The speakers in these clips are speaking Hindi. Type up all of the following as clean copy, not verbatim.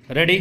Ready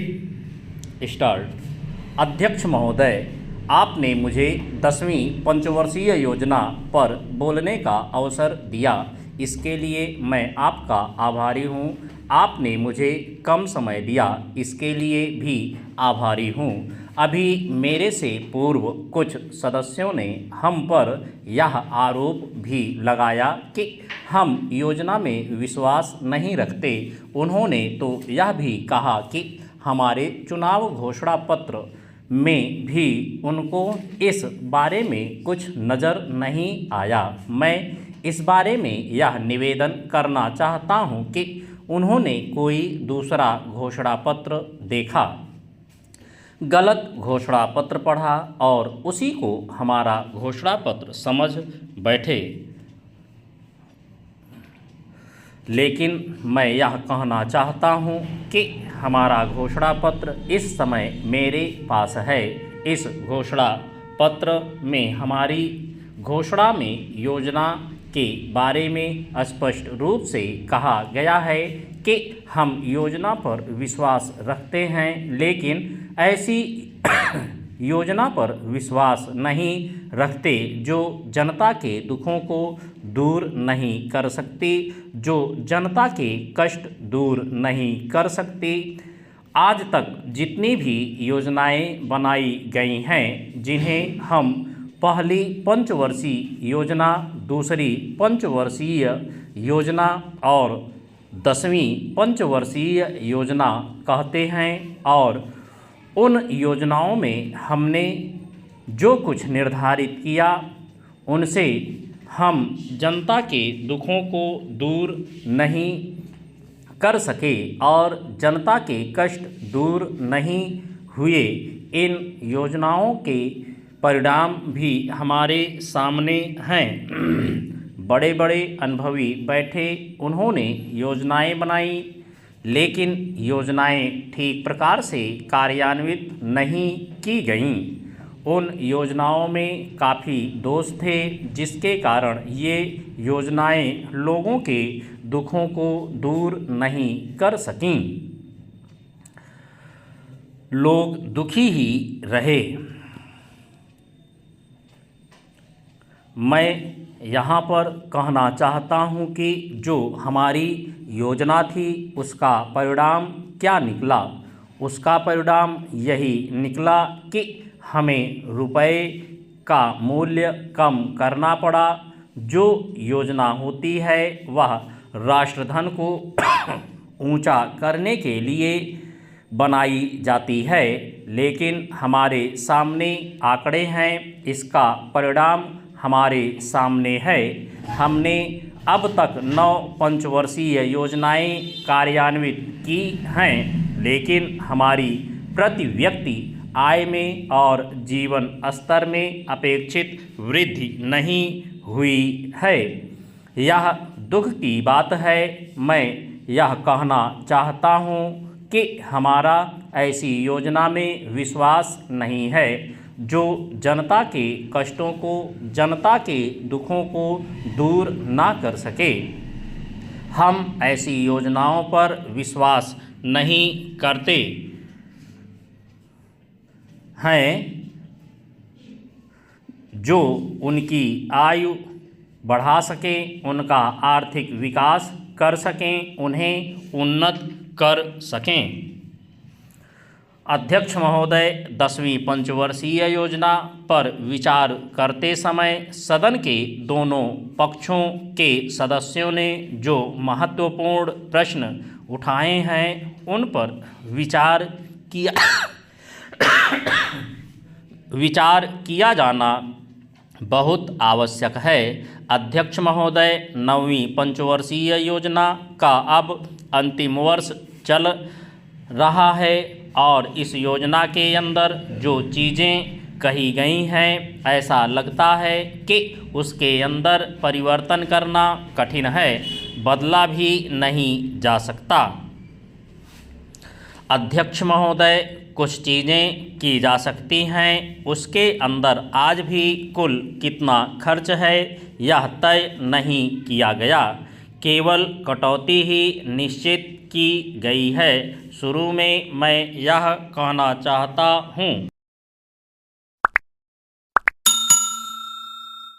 start. अध्यक्ष महोदय, आपने मुझे 10वीं पंचवर्षीय योजना पर बोलने का अवसर दिया, इसके लिए मैं आपका आभारी हूँ। आपने मुझे कम समय दिया, इसके लिए भी आभारी हूँ। अभी मेरे से पूर्व कुछ सदस्यों ने हम पर यह आरोप भी लगाया कि हम योजना में विश्वास नहीं रखते। उन्होंने तो यह भी कहा कि हमारे चुनाव घोषणा पत्र में भी उनको इस बारे में कुछ नज़र नहीं आया। मैं इस बारे में यह निवेदन करना चाहता हूं कि उन्होंने कोई दूसरा घोषणा पत्र देखा, गलत घोषणा पत्र पढ़ा और उसी को हमारा घोषणा पत्र समझ बैठे। लेकिन मैं यह कहना चाहता हूं कि हमारा घोषणा पत्र इस समय मेरे पास है। इस घोषणा पत्र में हमारी घोषणा में योजना के बारे में स्पष्ट रूप से कहा गया है कि हम योजना पर विश्वास रखते हैं, लेकिन ऐसी योजना पर विश्वास नहीं रखते जो जनता के दुखों को दूर नहीं कर सकती, जो जनता के कष्ट दूर नहीं कर सकती। आज तक जितनी भी योजनाएं बनाई गई हैं, जिन्हें हम पहली पंचवर्षीय योजना, दूसरी पंचवर्षीय योजना और 10वीं पंचवर्षीय योजना कहते हैं, और उन योजनाओं में हमने जो कुछ निर्धारित किया उनसे हम जनता के दुखों को दूर नहीं कर सके और जनता के कष्ट दूर नहीं हुए। इन योजनाओं के परिणाम भी हमारे सामने हैं। बड़े बड़े अनुभवी बैठे, उन्होंने योजनाएं बनाई, लेकिन योजनाएं ठीक प्रकार से कार्यान्वित नहीं की गईं। उन योजनाओं में काफ़ी दोष थे, जिसके कारण ये योजनाएं लोगों के दुखों को दूर नहीं कर सकीं। लोग दुखी ही रहे। मैं यहाँ पर कहना चाहता हूँ कि जो हमारी योजना थी उसका परिणाम क्या निकला। उसका परिणाम यही निकला कि हमें रुपए का मूल्य कम करना पड़ा। जो योजना होती है वह राष्ट्रधन को ऊंचा करने के लिए बनाई जाती है, लेकिन हमारे सामने आंकड़े हैं, इसका परिणाम हमारे सामने है। हमने अब तक 9 पंचवर्षीय योजनाएं कार्यान्वित की हैं, लेकिन हमारी प्रति व्यक्ति आय में और जीवन स्तर में अपेक्षित वृद्धि नहीं हुई है। यह दुख की बात है। मैं यह कहना चाहता हूँ कि हमारा ऐसी योजना में विश्वास नहीं है जो जनता के कष्टों को, जनता के दुखों को दूर ना कर सके। हम ऐसी योजनाओं पर विश्वास नहीं करते हैं जो उनकी आयु बढ़ा सकें, उनका आर्थिक विकास कर सकें, उन्हें उन्नत कर सकें। अध्यक्ष महोदय, 10वीं पंचवर्षीय योजना पर विचार करते समय सदन के दोनों पक्षों के सदस्यों ने जो महत्वपूर्ण प्रश्न उठाए हैं उन पर विचार किया जाना बहुत आवश्यक है। अध्यक्ष महोदय, 9वीं पंचवर्षीय योजना का अब अंतिम वर्ष चल रहा है और इस योजना के अंदर जो चीज़ें कही गई हैं, ऐसा लगता है कि उसके अंदर परिवर्तन करना कठिन है, बदला भी नहीं जा सकता। अध्यक्ष महोदय, कुछ चीज़ें की जा सकती हैं, उसके अंदर आज भी कुल कितना खर्च है यह तय नहीं किया गया। केवल कटौती ही निश्चित की गई है। शुरू में मैं यह कहना चाहता हूँ